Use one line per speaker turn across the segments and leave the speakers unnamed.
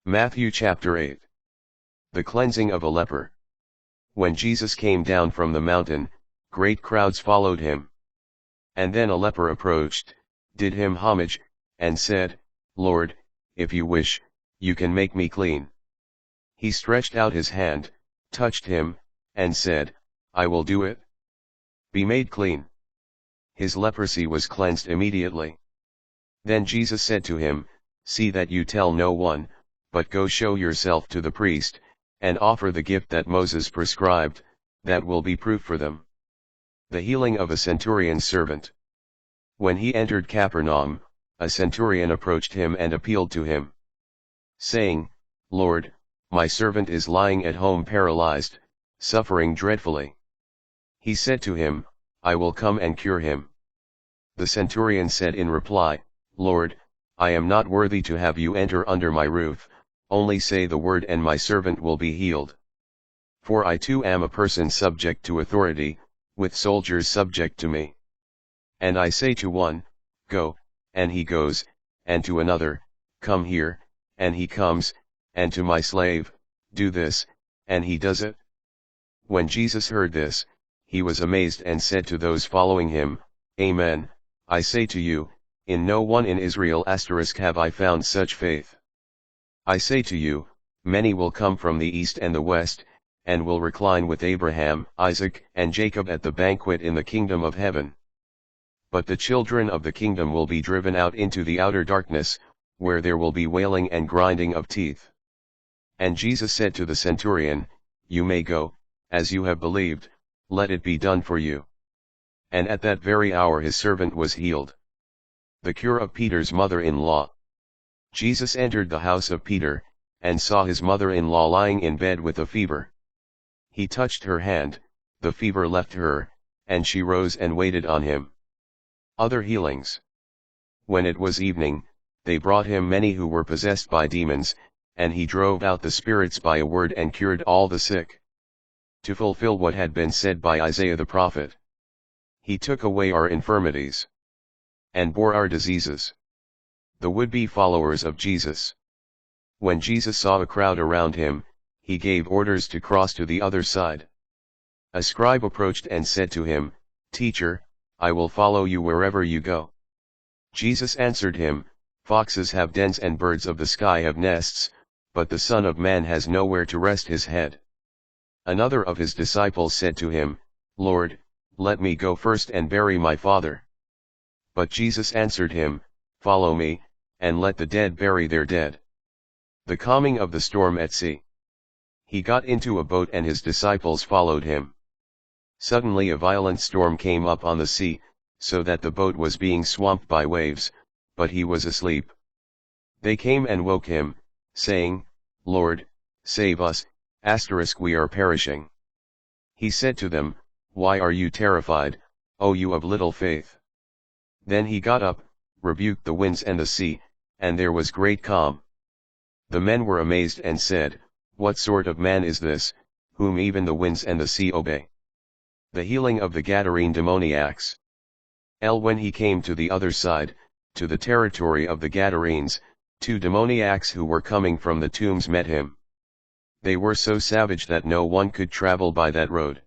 Matthew chapter 8. The cleansing of a leper. When Jesus came down from the mountain, great crowds followed him. And then a leper approached, did him homage, and said, Lord, if you wish, you can make me clean. He stretched out his hand, touched him, and said, I will do it. Be made clean. His leprosy was cleansed immediately. Then Jesus said to him, See that you tell no one, but go show yourself to the priest, and offer the gift that Moses prescribed, that will be proof for them. The healing of a centurion's servant. When he entered Capernaum, a centurion approached him and appealed to him, saying, Lord, my servant is lying at home paralyzed, suffering dreadfully. He said to him, I will come and cure him. The centurion said in reply, Lord, I am not worthy to have you enter under my roof, only say the word and my servant will be healed. For I too am a person subject to authority, with soldiers subject to me. And I say to one, Go, and he goes, and to another, Come here, and he comes, and to my slave, Do this, and he does it. When Jesus heard this, he was amazed and said to those following him, Amen, I say to you, in no one in Israel have I found such faith. I say to you, many will come from the east and the west, and will recline with Abraham, Isaac, and Jacob at the banquet in the kingdom of heaven. But the children of the kingdom will be driven out into the outer darkness, where there will be wailing and grinding of teeth. And Jesus said to the centurion, You may go, as you have believed, let it be done for you. And at that very hour his servant was healed. The cure of Peter's mother-in-law. Jesus entered the house of Peter, and saw his mother-in-law lying in bed with a fever. He touched her hand, the fever left her, and she rose and waited on him. Other healings. When it was evening, they brought him many who were possessed by demons, and he drove out the spirits by a word and cured all the sick. To fulfill what had been said by Isaiah the prophet. He took away our infirmities, and bore our diseases. The would-be followers of Jesus. When Jesus saw a crowd around him, he gave orders to cross to the other side. A scribe approached and said to him, Teacher, I will follow you wherever you go. Jesus answered him, Foxes have dens and birds of the sky have nests, but the Son of Man has nowhere to rest his head. Another of his disciples said to him, Lord, let me go first and bury my father. But Jesus answered him, Follow me, and let the dead bury their dead. The calming of the storm at sea. He got into a boat and his disciples followed him. Suddenly a violent storm came up on the sea, so that the boat was being swamped by waves, but he was asleep. They came and woke him, saying, Lord, save us, we are perishing. He said to them, Why are you terrified, O you of little faith? Then he got up, rebuked the winds and the sea, and there was great calm. The men were amazed and said, What sort of man is this, whom even the winds and the sea obey? The healing of the Gadarene demoniacs. When he came to the other side, to the territory of the Gadarenes, 2 demoniacs who were coming from the tombs met him. They were so savage that no one could travel by that road.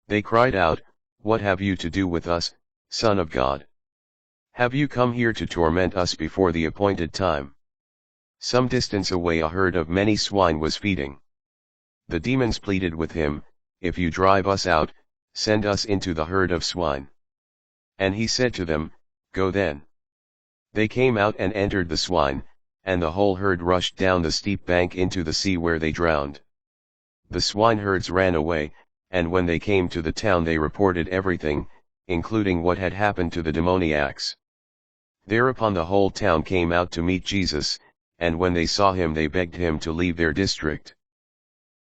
They cried out, What have you to do with us, Son of God? Have you come here to torment us before the appointed time? Some distance away a herd of many swine was feeding. The demons pleaded with him, If you drive us out, send us into the herd of swine. And he said to them, Go then. They came out and entered the swine, and the whole herd rushed down the steep bank into the sea where they drowned. The swineherds ran away, and when they came to the town they reported everything, including what had happened to the demoniacs. Thereupon the whole town came out to meet Jesus, and when they saw him they begged him to leave their district.